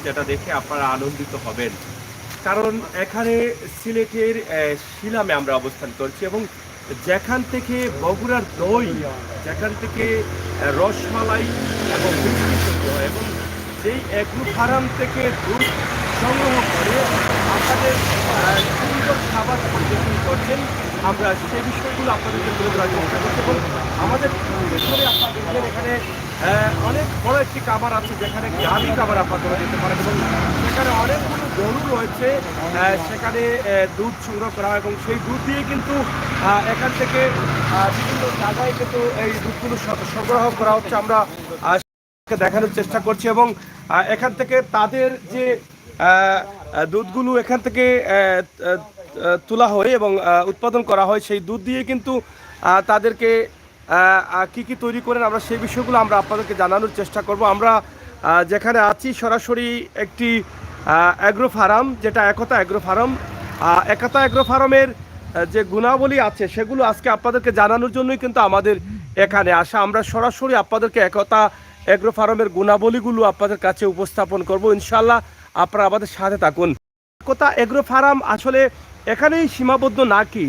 যেটা দেখে আপনারা আনন্দিত হবেন। কারণ এখানে সিলেটের শিলামে আমরা অবস্থান করছি এবং যেখান থেকে বগুড়ার দই, যেখান থেকে রসমালাই এবং মিষ্টি তৈরি হয় এবং যেই এগ্রো ফার্ম থেকে দুধ সংগ্রহ করে আপনাদের সুন্দর খাবার পরিবেশন করছেন, আমরা সেই বিষয়গুলো আপনাদেরকে তুলে ধরার চেষ্টা করছি। এবং আমাদের পেছনে আপনাদের এখানে অনেক বড় একটি খাবার আছে যেখানে গাভী খাবার আপনারা দিতে পারেন এবং সেখানে অনেকগুলো গরু রয়েছে, সেখানে দুধ সংগ্রহ করা হয় এবং সেই দুধ দিয়ে কিন্তু এখান থেকে বিভিন্ন জায়গায় কিন্তু এই দুধগুলো সরবরাহ করা হচ্ছে। আমরা দেখানোর চেষ্টা করছি এবং এখান থেকে তাদের যে দুধগুলো এখান থেকে তোলা হয় এবং উৎপাদন করা হয়, সেই দুধ দিয়ে কিন্তু তাদেরকে কি কি তৈরি করেন আমরা সেই বিষয়গুলো আমরা আপনাদেরকে জানানোর চেষ্টা করব। আমরা যেখানে আছি সরাসরি একটি অ্যাগ্রো ফার্ম, যেটা একতা অ্যাগ্রো ফার্ম। একতা অ্যাগ্রো ফার্মের যে গুণাবলী আছে সেগুলো আজকে আপনাদেরকে জানানোর জন্যই কিন্তু আমাদের এখানে আসা। আমরা সরাসরি আপনাদেরকে একতা অ্যাগ্রো ফার্মের গুণাবলীগুলো আপনাদের কাছে উপস্থাপন করব, ইনশাল্লাহ আপনারা আমাদের সাথে থাকুন। একতা অ্যাগ্রো ফার্ম আসলে এখানেই সীমাবদ্ধ নাকি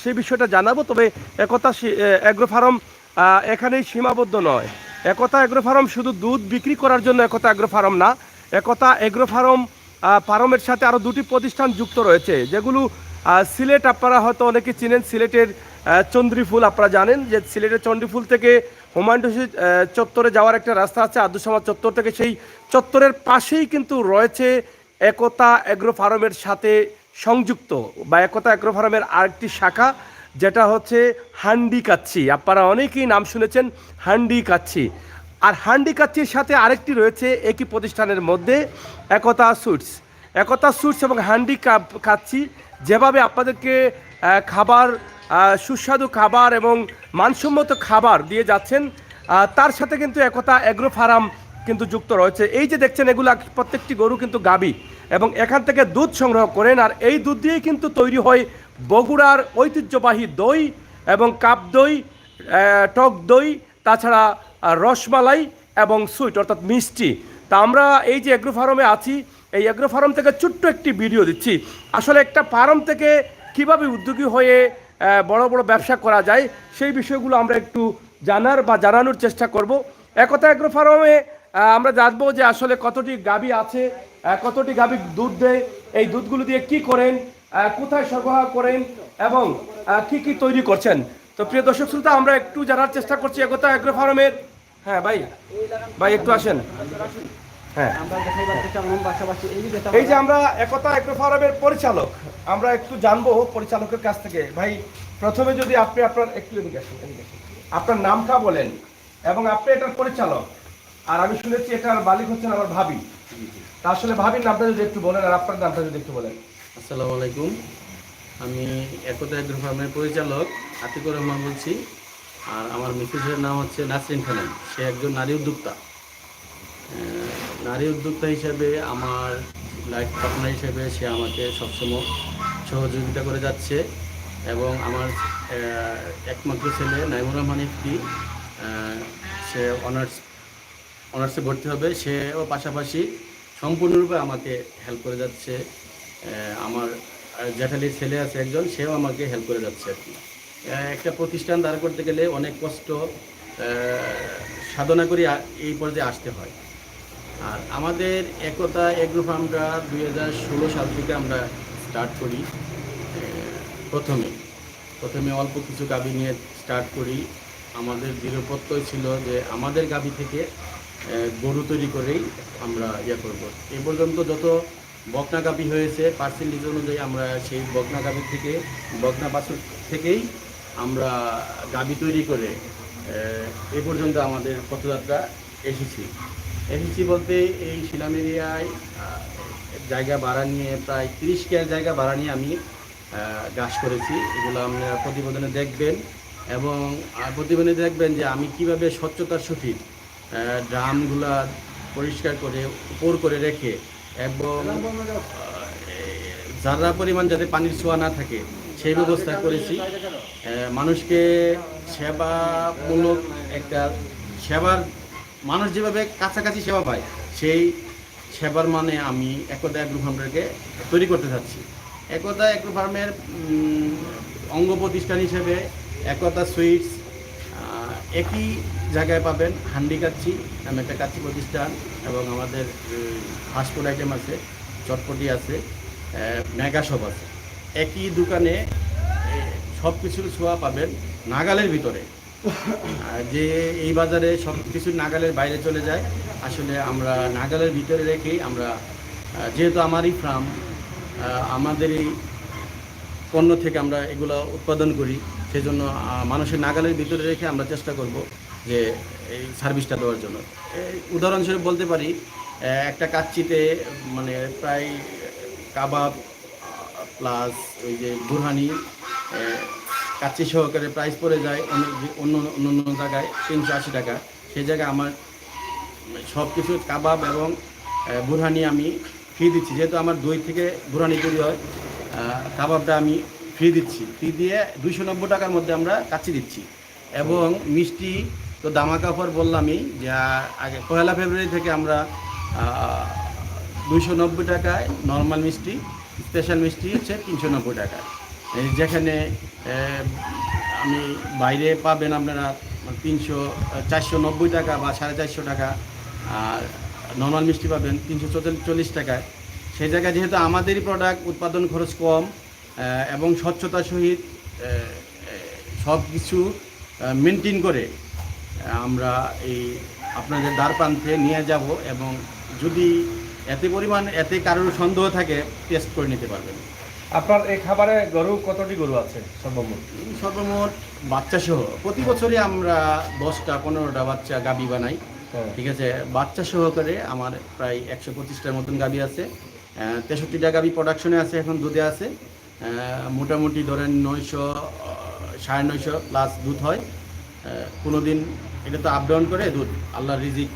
সেই বিষয়টা জানাবো, তবে একতা অ্যাগ্রো ফার্ম এখানেই সীমাবদ্ধ নয়। একতা অ্যাগ্রো ফার্ম শুধু দুধ বিক্রি করার জন্য একতা অ্যাগ্রো ফার্ম না, একতা অ্যাগ্রো ফার্মের সাথে আরও দুটি প্রতিষ্ঠান যুক্ত রয়েছে, যেগুলো সিলেট আপনারা হয়তো অনেকে চিনেন। সিলেটের চন্দ্রিফুল আপনারা জানেন যে সিলেটের চন্দ্রিফুল থেকে হুমায়ুন রশিদ চত্বরে যাওয়ার একটা রাস্তা আছে, আব্দুল সামাদ চত্বর থেকে, সেই চত্বরের পাশেই কিন্তু রয়েছে একতা অ্যাগ্রো ফার্মের সাথে সংযুক্ত বা একতা অ্যাগ্রো ফার্মের আরেকটি শাখা, যেটা হচ্ছে হান্ডি কাচ্ছি। আপনারা অনেকেই নাম শুনেছেন হান্ডি কাচ্ছি। আর হান্ডি কাচ্ছির সাথে আরেকটি রয়েছে একই প্রতিষ্ঠানের মধ্যে একতা সুইটস। একতা সুইটস এবং হান্ডি কাচ্ছি যেভাবে আপনাদেরকে খাবার, সুস্বাদু খাবার এবং মানসম্মত খাবার দিয়ে যাচ্ছেন, তার সাথে কিন্তু একতা অ্যাগ্রো ফার্ম কিন্তু যুক্ত রয়েছে। এই যে দেখছেন এগুলো প্রত্যেকটি গরু কিন্তু গাবি এবং এখান থেকে দুধ সংগ্রহ করেন, আর এই দুধ দিয়েই কিন্তু তৈরি হয় বগুড়ার ঐতিহ্যবাহী দই এবং কাপ দই, টক দই, তাছাড়া রসমালাই এবং সুইট অর্থাৎ মিষ্টি। তা আমরা এই যে অ্যাগ্রো ফার্মে আছি, এই অ্যাগ্রো ফার্ম থেকে ছোট্ট একটি ভিডিও দিচ্ছি। আসলে একটা ফার্ম থেকে কিভাবে উদ্যোগী হয়ে বড় বড় ব্যবসা করা যায় সেই বিষয়গুলো আমরা একটু জানার বা জানানোর চেষ্টা করব। একতা অ্যাগ্রো ফার্মে আমরা জানবো যে আসলে কতটি গাভী আছে, কতটি গাভী দুধ দেয়, এই দুধগুলো দিয়ে কি করেন, কোথায় সরবরাহ করেন এবং কি কি তৈরি করছেন। তো প্রিয় দর্শক শ্রোতা, আমরা একটু জানার চেষ্টা করছি একতা অ্যাগ্রো ফার্মের। হ্যাঁ ভাই, ভাই একটু আসেন। হ্যাঁ, এই যে আমরা একতা অ্যাগ্রো ফার্মের পরিচালক, আমরা একটু জানবো পরিচালকের কাছ থেকে। ভাই প্রথমে যদি আপনি আপনার একটু আপনার নামটা বলেন এবং আপনি এটার পরিচালক, আর আমি শুনেছি এটার মালিক হচ্ছেন আমার ভাবি। তা আসলে ভাবির নামটা যদি একটু বলেন আর আপনার নামটা যদি একটু বলেন। আসসালামু আলাইকুম, আমি একতা অ্যাগ্রো ফার্মের পরিচালক আতিকুর রহমান বলছি। আর আমার মিসেসের নাম হচ্ছে নাসরিন খানম। সে একজন নারী উদ্যোক্তা। নারী উদ্যোক্তা হিসেবে আমার লাইফ পার্টনার হিসেবে সে আমাকে সবসময় সহযোগিতা করে যাচ্ছে এবং আমার একমাত্র ছেলে নাইমুর রহমান ইফতি, সে অনার্সে ভর্তি হবে, সেও পাশাপাশি সম্পূর্ণরূপে আমাকে হেল্প করে যাচ্ছে। আমার জ্যাঠালির ছেলে আছে একজন, সেও আমাকে হেল্প করে যাচ্ছে আর কি। একটা প্রতিষ্ঠান দাঁড় করতে গেলে অনেক কষ্ট সাধনা করে এই পর্যায়ে আসতে হয়। আর আমাদের একতা এগ্রো ফার্মটা 2016 সাল থেকে আমরা স্টার্ট করি। প্রথমে অল্প কিছু গাভী নিয়ে স্টার্ট করি। আমাদের দৃঢ় প্রত্যয় ছিল যে আমাদের গাভী থেকে গরু তৈরি করেই আমরা করব। এ পর্যন্ত যত বকনা গাভী হয়েছে পার্সেন্টেজ অনুযায়ী আমরা সেই বকনা গাভী থেকে, বকনা বাছুর থেকেই আমরা গাভী তৈরি করে এ পর্যন্ত আমাদের পথযাত্রা এসেছি বলতে এই শিলাম এরিয়ায় জায়গা ভাড়া নিয়ে প্রায় 30 কেয়ার জায়গা ভাড়া নিয়ে আমি গাছ করেছি। এগুলো আপনারা প্রতিবেদনে দেখবেন এবং প্রতিবেদনে দেখবেন যে আমি কিভাবে স্বচ্ছতার সঠিক ড্রামগুলা পরিষ্কার করে উপর করে রেখে এবং যারা পরিমাণ যাতে পানির ছোঁয়া না থাকে সেই ব্যবস্থা করেছি। মানুষকে সেবামূলক একটা সেবার, মানুষ যেভাবে কাছাকাছি সেবা পায় সেই সেবার মানে আমি একতা অ্যাগ্রো ফার্মকে তৈরি করতে চাচ্ছি। একতা অ্যাগ্রো ফার্মের অঙ্গ প্রতিষ্ঠান হিসেবে একতা সুইটস একই জায়গায় পাবেন। হান্ডি কাচ্চি নামে একটা কাচ্চি প্রতিষ্ঠান, এবং আমাদের ফাস্টফুড আইটেম আছে, চটপটি আছে, মেগা শপ আছে। একই দোকানে সব কিছুর ছোঁয়া পাবেন নাগালের ভিতরে। যে এই বাজারে সব কিছু নাগালের বাইরে চলে যায়, আসলে আমরা নাগালের ভিতরে রেখেই আমরা, যেহেতু আমারই ফার্ম, আমাদের এই পণ্য থেকে আমরা এগুলো উৎপাদন করি, সেজন্য মানুষের নাগালের ভিতরে রেখে আমরা চেষ্টা করব যে এই সার্ভিসটা দেওয়ার জন্য। উদাহরণস্বরূপ বলতে পারি, একটা কাচ্চিতে মানে প্রায় কাবাব প্লাস ওই যে বুরহানি কাচ্চি সহকারে প্রাইস পড়ে যায় অন্য অন্য জায়গায় 380 টাকা। সেই জায়গায় আমার সব কিছু কাবাব এবং বুরহানি আমি ফ্রি দিচ্ছি। যেহেতু আমার দই থেকে বুরহানি তৈরি হয়, কাবাবটা আমি ফ্রি দিচ্ছি। ফ্রি দিয়ে 290 টাকার মধ্যে আমরা কাচ্চি দিচ্ছি। এবং মিষ্টি তো দামাকা অফার বললামই, যা আগে 1 ফেব্রুয়ারি থেকে আমরা 290 টাকায় নর্মাল মিষ্টি, স্পেশাল মিষ্টি হচ্ছে 390 টাকা। যেখানে আমি বাইরে পাবেন আপনারা 490 টাকা বা 450 টাকা, আর নর্মাল মিষ্টি পাবেন 340 টাকায়। সেই জায়গায় যেহেতু আমাদেরই প্রোডাক্ট, উৎপাদন খরচ কম এবং স্বচ্ছতার সহিত সব কিছু মেনটেন করে আমরা এই আপনাদের দ্বার প্রান্তে নিয়ে যাব, এবং যদি এতে কারোর সন্দেহ থাকে টেস্ট করে নিতে পারবেন। আপনার এই খাবারে গরু কতটি গরু আছে সর্বমোট? সর্বমোট বাচ্চা সহ প্রতি বছরই আমরা 10-15টা বাচ্চা গাবি বানাই। ঠিক আছে, বাচ্চা সহকারে আমার প্রায় 125টার মতন গাবি আছে। 63টা গাবি প্রোডাকশনে আছে, এখন দুধে আছে। মোটামুটি ধরেন 900 950 প্লাস দুধ হয়। কোনো দিন এটা তো আপ ডাউন করে দুধ, আল্লাহর রিজিক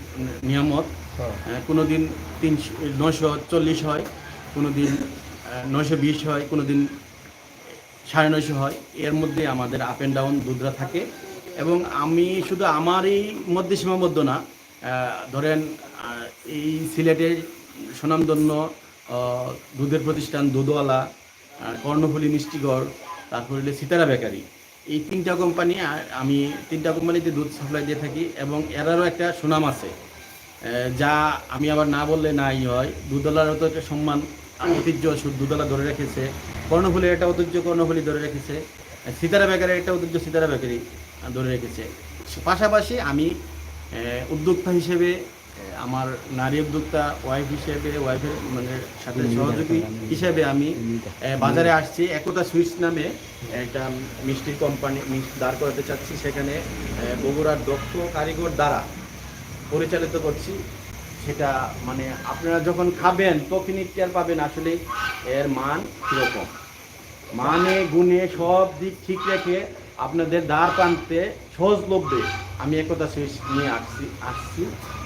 নিয়ামত। কোনো দিন 940 হয়, কোনো দিন 920 হয়, কোনো দিন 950 হয়। এর মধ্যে আমাদের আপ অ্যান্ড ডাউন দুধরা থাকে। এবং আমি শুধু আমারই মধ্যে সীমাবদ্ধ না, ধরেন এই সিলেটের সুনামধন্য দুধের প্রতিষ্ঠান দুধওয়ালা, কর্ণফুলী মিষ্টিগড়, তারপর হলে সিতারা বেকারি, এই 3টা কোম্পানি, আমি 3টা কোম্পানিতে দুধ সাপ্লাই দিয়ে থাকি। এবং এরারও একটা সুনাম আছে, যা আমি আবার না বললে নাই হয়। দুধওয়ালারও তো একটা সম্মান, ঐতিহ্য দুধওয়ালা ধরে রেখেছে, কর্ণফুলীর একটা ঐতিহ্য কর্ণফুলী ধরে রেখেছে, সিতারা বেকারির একটা ঐতিহ্য সিতারা বেকারি ধরে রেখেছে। পাশাপাশি আমি উদ্যোক্তা হিসেবে, আমার নারী উদ্যোক্তা ওয়াইফ হিসেবে, ওয়াইফের মানে সাথে সহযোগী হিসেবে আমি বাজারে আসছি। একতা সুইটস নামে একটা মিষ্টির কোম্পানি দাঁড় করাতে চাচ্ছি। সেখানে বগুড়ার দক্ষ কারিগর দ্বারা পরিচালিত করছি। সেটা মানে আপনারা যখন খাবেন তখনই টের পাবেন আসলে এর মান কীরকম। মানে গুণে সব দিক ঠিক রেখে আপনাদের দ্বার প্রান্তে সহজলভ্যে আমি একতা সুইটস নিয়ে আসছি।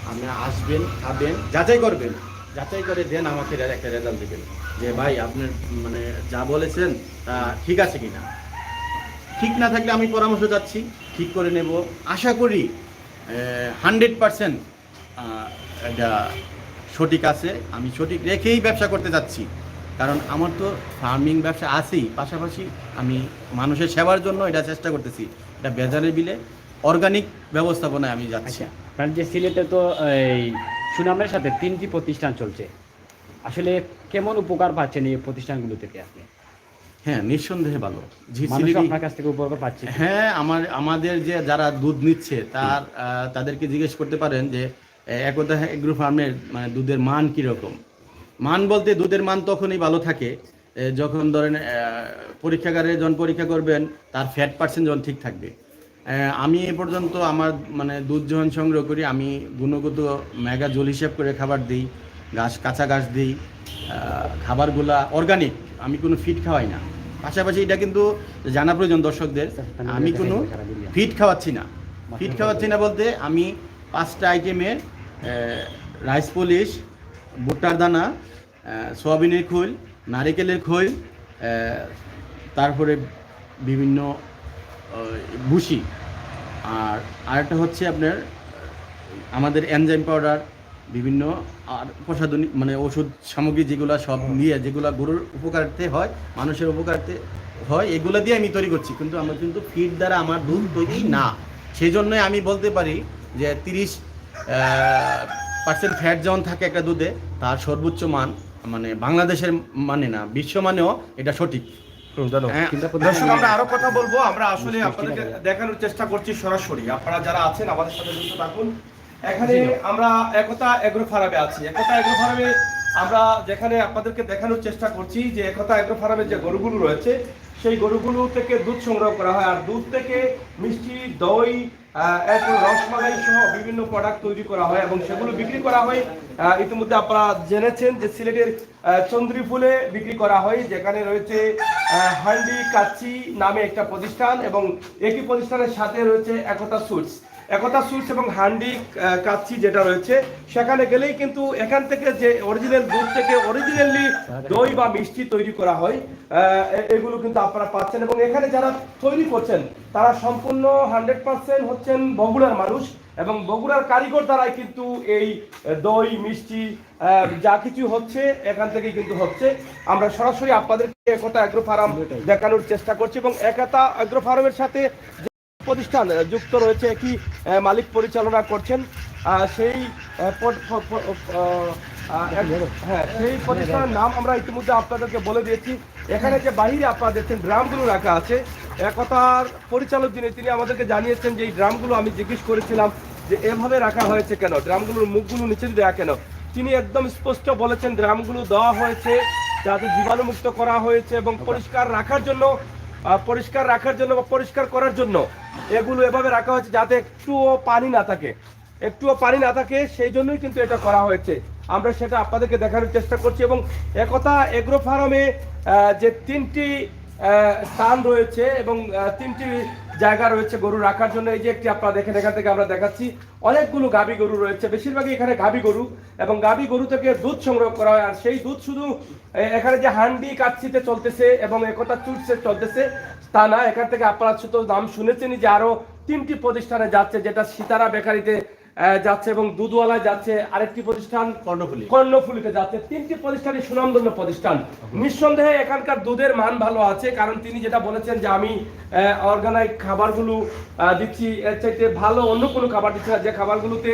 আপনারা আসবেন, খাবেন, যাচাই করবেন, যাচাই করে দেন আমাকে একটা রেজাল্ট দেবেন যে ভাই আপনার মানে যা বলেছেন তা ঠিক আছে কিনা। ঠিক না থাকলে আমি পরামর্শ যাচ্ছি, ঠিক করে নেব। আশা করি 100% এটা সঠিক আছে। আমি সঠিক রেখেই ব্যবসা করতে যাচ্ছি, কারণ আমার তো ফার্মিং ব্যবসা আছেই, পাশাপাশি আমি মানুষের সেবার জন্য এটা চেষ্টা করতেছি। এটা বেজারের বিলে অর্গানিক ব্যবস্থাপনায় আমি যাচ্ছি। কারণ যে সিলেটে তো এই সুনামের সাথে 3টি প্রতিষ্ঠান চলছে, আসলে কেমন উপকার পাচ্ছেন এই প্রতিষ্ঠানগুলো থেকে আপনি? হ্যাঁ, নিঃসন্দেহে ভালো। মানুষ আপনার কাছ থেকে উপকার পাচ্ছে। হ্যাঁ, আমাদের যে যারা দুধ নিচ্ছে তাদেরকে জিজ্ঞেস করতে পারেন যে একতা এগ্রো ফার্মের মানে দুধের মান কীরকম। মান বলতে দুধের মান তখনই ভালো থাকে যখন ধরেন পরীক্ষাগারে যখন পরীক্ষা করবেন তার ফ্যাট পার্সেন্ট যখন ঠিক থাকবে। আমি এ পর্যন্ত আমার মানে দুধ যখন সংগ্রহ করি, আমি গুণগত মেগা জল হিসেব করে খাবার দিই, কাঁচা ঘাস দিই, খাবারগুলা অর্গানিক, আমি কোনো ফিড খাওয়াই না। পাশাপাশি এটা কিন্তু জানা প্রয়োজন দর্শকদের, আমি কোনো ফিড খাওয়াচ্ছি না। ফিড খাওয়াচ্ছি না বলতে আমি 5টা আইটেমের রাইস পলিশ, ভুট্টার দানা, সোয়াবিনের খোল, নারিকেলের খোল, তারপরে বিভিন্ন ভুসি, আর আরেকটা হচ্ছে আপনার আমাদের এনজাইম পাউডার, বিভিন্ন আর প্রসাধনী মানে ওষুধ সামগ্রী যেগুলো সব নিয়ে যেগুলো গরুর উপকারার্থে হয়, মানুষের উপকারার্থে হয়, এগুলো দিয়ে আমি তৈরি করছি। কিন্তু আমার কিন্তু ফিড দ্বারা আমার দুধ তৈরি না। সেই জন্যই আমি বলতে পারি যে 30% ফ্যাট যেমন থাকে একটা দুধে, তার সর্বোচ্চ মান মানে বাংলাদেশের মানে না, বিশ্ব মানেও এটা সঠিক। হ্যাঁ। দর্শক, আমরা আরো কথা বলবো। আমরা আসলে আপনাদেরকে দেখানোর চেষ্টা করছি সরাসরি। আপনারা যারা আছেন আমাদের সাথে যুক্ত থাকুন। এখানে আমরা একতা এগ্রো ফার্মে আছি। একতা এগ্রো ফার্মে আমরা যেখানে আপনাদেরকে দেখানোর চেষ্টা করছি যে একতা এগ্রো ফার্মের যে গরুগুলো রয়েছে সেই গরুগুলো থেকে দুধ সংগ্রহ করা হয়, আর দুধ থেকে মিষ্টি, দই, এরপর রসমালাই সহ বিভিন্ন প্রোডাক্ট তৈরি করা হয় এবং সেগুলো বিক্রি করা হয়। ইতিমধ্যে আপনারা জেনেছেন যে সিলেটের চন্দ্রিফুলে বিক্রি করা হয়, যেখানে রয়েছে হান্ডি কাচ্চি নামে একটা প্রতিষ্ঠান এবং একই প্রতিষ্ঠানের সাথে রয়েছে একতা সুইটস। একতা সুইটস এবং হান্ডি কাচ্চি যেটা রয়েছে সেখানে গেলেই কিন্তু এখান থেকে যে অরিজিনাল দুধ থেকে অরিজিনালি দই বা মিষ্টি তৈরি করা হয় এগুলো কিন্তু আপনারা পাচ্ছেন। এবং এখানে যারা তৈরি করছেন তারা সম্পূর্ণ 100% হচ্ছেন বগুড়ার মানুষ এবং বগুড়ার কারিগর দ্বারাই কিন্তু এই দই মিষ্টি যা কিছু হচ্ছে এখান থেকেই কিন্তু হচ্ছে। আমরা সরাসরি আপনাদেরকে একতা এগ্রো ফার্ম দেখানোর চেষ্টা করছি এবং একতা এগ্রো ফার্মের সাথে প্রতিষ্ঠান যুক্ত রয়েছে, কি মালিক পরিচালনা করছেন সেই সেই প্রতিষ্ঠানের নাম আমরা ইতিমধ্যে আপনাদেরকে বলে দিয়েছি। এখানে যে বাহিরে আপনারা দেখছেন ড্রামগুলো রাখা আছে, একতার পরিচালক তিনি আমাদেরকে জানিয়েছেন যে এই ড্রামগুলো, আমি জিজ্ঞেস করেছিলাম যে এভাবে রাখা হয়েছে কেন, ড্রামগুলোর মুখগুলো নিচে দেওয়া কেন, তিনি একদম স্পষ্ট বলেছেন ড্রামগুলো দেওয়া হয়েছে যাতে জীবাণুমুক্ত করা হয়েছে এবং পরিষ্কার রাখার জন্য বা পরিষ্কার করার জন্য এগুলো এভাবে রাখা হয়েছে যাতে একটুও পানি না থাকে, সেই জন্যই কিন্তু এটা করা হয়েছে। আমরা সেটা আপনাদেরকে দেখানোর চেষ্টা করছি। এবং একতা এগ্রো ফার্মে যে 3টি স্থান রয়েছে এবং 3টি জায়গা রয়েছে গরু রাখার জন্য। এই যে একটি আপনারা দেখেন, এখান থেকে আমরা দেখাচ্ছি অনেকগুলো গাভী গরু রয়েছে, বেশিরভাগই এখানে গাভী গরু এবং গাভী গরু থেকে দুধ সংগ্রহ করা হয়। আর সেই দুধ শুধু এখানে যে হান্ডি কাচ্চিতে চলতেছে এবং একতা চুটসে চলতেছে তা না, এখান থেকে আপনারা শুধু নাম শুনেছেনই যে আরো 3টি প্রতিষ্ঠানে যাচ্ছে, যেটা সিতারা বেকারিতে যাচ্ছে এবং দুধওয়ালা যাচ্ছে, আরেকটি প্রতিষ্ঠান কর্ণফুলিতে যাচ্ছে। 3টি প্রতিষ্ঠানই সুনামধন্য প্রতিষ্ঠান। নিঃসন্দেহে এখানকার দুধের মান ভালো আছে, কারণ তিনি যেটা বলেছেন যে আমি অর্গানাইক খাবারগুলো দিচ্ছি, এর চাইতে ভালো অন্য কোনো খাবার দিচ্ছি না, যে খাবারগুলোতে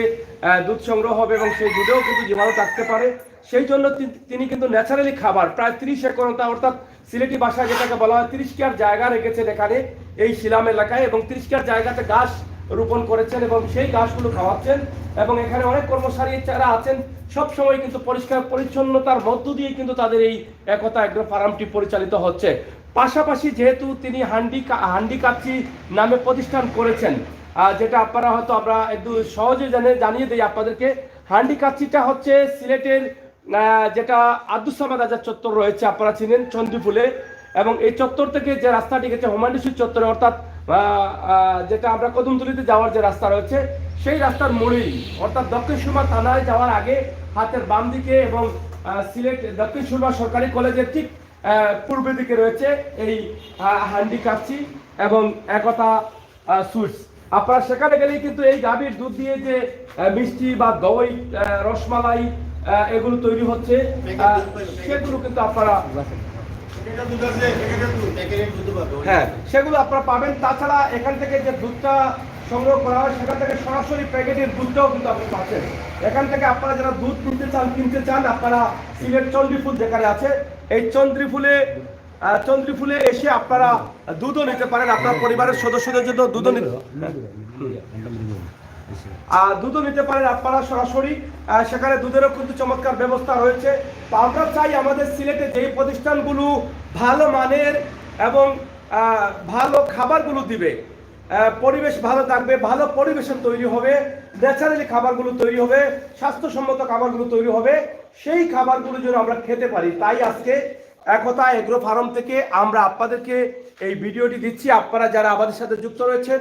দুধ সংগ্রহ হবে এবং সেই দুধেও কিন্তু জীবাণু থাকতে পারে। সেই জন্য তিনি কিন্তু ন্যাচারালি খাবার প্রায় 30 একর, অর্থাৎ সিলেটি ভাষায় যেটাকে বলা হয় 30 কেয়ার জায়গা রেখেছেন এখানে এই শিলাম এলাকায় এবং 30 কেয়ার জায়গাতে গাছ রোপণ করেছেন এবং সেই গাছগুলো খাওয়াচ্ছেন। এবং এখানে অনেক কর্মচারী যারা আছেন সব সময় কিন্তু পরিষ্কার পরিচ্ছন্নতার মধ্য দিয়ে কিন্তু তাদের এই একতা এগ্রো ফার্মটি পরিচালিত হচ্ছে। পাশাপাশি যেহেতু তিনি হান্ডি কাচ্চি নামে প্রতিষ্ঠান করেছেন, যেটা আপনারা হয়তো আমরা একটু সহজে জানিয়ে দিই আপনাদেরকে। হান্ডি কাচ্চিটা হচ্ছে সিলেটের যেটা আব্দুস সামাদ আজাদ চত্বর রয়েছে, আপনারা চিনেন চন্দ্রিফুলে, এবং এই চত্বর থেকে যে রাস্তাটি গেছে হুমায়ুন চত্বরে, অর্থাৎ যেটা আমরা কদমতলিতে যাওয়ার যে রাস্তা রয়েছে সেই রাস্তার মোড়েই, অর্থাৎ দক্ষিণ সুরমা থানায় যাওয়ার আগে হাতের বাম দিকে এবং সিলেট দক্ষিণ সুরমা সরকারি কলেজের ঠিক পূর্ব দিকে রয়েছে এই হান্ডি কাচ্চি এবং একতা সুইটস। আপনারা সেখানে গেলেই কিন্তু এই গাভীর দুধ দিয়ে যে মিষ্টি বা দই, রসমালাই এগুলো তৈরি হচ্ছে সেগুলো কিন্তু আপনারা সেগুলো আপনারা পাবেন। তাছাড়া এখান থেকে যে দুধটা সংগ্রহ করা হয় সেখান থেকে সরাসরি প্যাকেটের দুধটাও কিন্তু আপনি পাচ্ছেন। এখান থেকে আপনারা যারা দুধ কিনতে চান আপনারা সিলেট চন্দ্রিফুল যেখানে আছে এই চন্দ্রিফুলে এসে আপনারা দুধও নিতে পারেন, আপনার পরিবারের সদস্যদের জন্য দুধও নিতে পারেন আপনারা সরাসরি। সেখানে দুধেরও কিন্তু চমৎকার ব্যবস্থা রয়েছে। তো আমরা চাই আমাদের সিলেটে যেই প্রতিষ্ঠানগুলো ভালো মানের এবং ভালো খাবারগুলো দিবে, পরিবেশ ভালো থাকবে, ভালো পরিবেশন তৈরি হবে, ন্যাচারালি খাবারগুলো তৈরি হবে, স্বাস্থ্যসম্মত খাবারগুলো তৈরি হবে, সেই খাবারগুলো যেন আমরা খেতে পারি। তাই আজকে একতা এগ্রো ফার্ম থেকে আমরা আপনাদেরকে এই ভিডিওটি দিচ্ছি। আপনারা যারা আমাদের সাথে যুক্ত রয়েছেন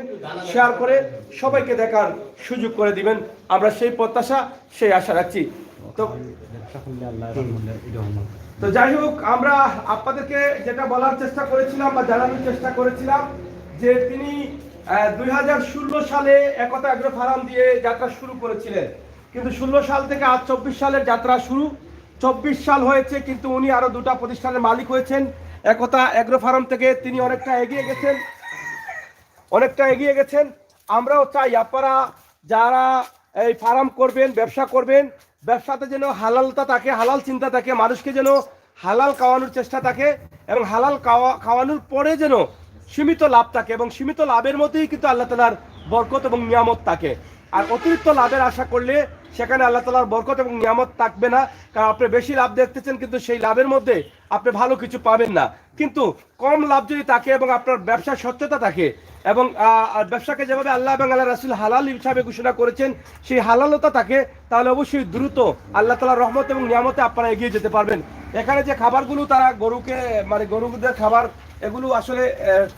শেয়ার করে সবাইকে দেখার সুযোগ করে দিবেন, আমরা সেই প্রত্যাশা সেই আশা রাখছি। তো যাই হোক, আমরা আপনাদেরকে যেটা বলার চেষ্টা করেছিলাম বা জানানোর চেষ্টা করেছিলাম যে তিনি 2016 সালে একতা এগ্রো ফার্ম দিয়ে যাত্রা শুরু করেছিলেন কিন্তু 16 সাল থেকে আজ 24 সালের যাত্রা শুরু। 24 সাল হয়েছে, কিন্তু উনি আরো দুটা প্রতিষ্ঠানের মালিক হয়েছেন। একতা এগ্রো ফার্ম থেকে তিনি অনেকটা এগিয়ে গেছেন। আমরাও চাই আপনারা যারা এই ফার্ম করবেন, ব্যবসা করবেন, ব্যবসাতে যেন হালালতা থাকে, হালাল চিন্তা থাকে, মানুষকে যেন হালাল খাওয়ানোর চেষ্টা থাকে, এবং হালাল খাওয়ানোর পরে যেন সীমিত লাভ থাকে, এবং সীমিত লাভের মধ্যেই কিন্তু আল্লাহ তাআলার বরকত এবং নিয়ামত থাকে। আর অতিরিক্ত লাভের আশা করলে সেখানে আল্লাহ তাআলার বরকত এবং নিয়ামত থাকবে না। কারণ আপনি বেশি লাভ দেখতেছেন, কিন্তু সেই লাভের মধ্যে আপনি ভালো কিছু পাবেন না। কিন্তু কম লাভ যদি থাকে এবং আপনার ব্যবসার স্বচ্ছতা থাকে, এবং ব্যবসাকে যেভাবে আল্লাহ এবং আল্লাহ রাসূল হালাল হিসাবে ঘোষণা করেছেন সেই হালালতা থাকে, তাহলে অবশ্যই দ্রুত আল্লাহ তাআলার রহমত এবং নিয়ামতে আপনারা এগিয়ে যেতে পারবেন। এখানে যে খাবারগুলো তারা গরুকে, মানে গরুদের খাবার, এগুলো আসলে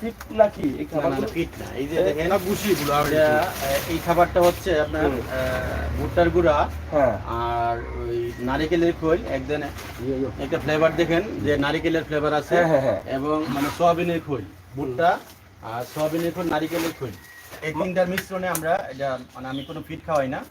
ঠিক নাকি? এই খাবারগুলো ফিট না, এই যে দেখেন এই খাবারটা হচ্ছে আপনার ভুট্টার গুঁড়া, হ্যাঁ, আর ওই নারিকেলের খোল, একদিন একটা ফ্লেভার দেখেন যে নারিকেলের ফ্লেভার আছে, হ্যাঁ, হ্যাঁ। এবং মানে সোয়াবিনের খোল, ভুট্টা আর সোয়াবিনের খোল, নারিকেলের খোল, এই তিনটার মিশ্রণে আমরা এটা, মানে আমি কোনো ফিট খাওয়াই না,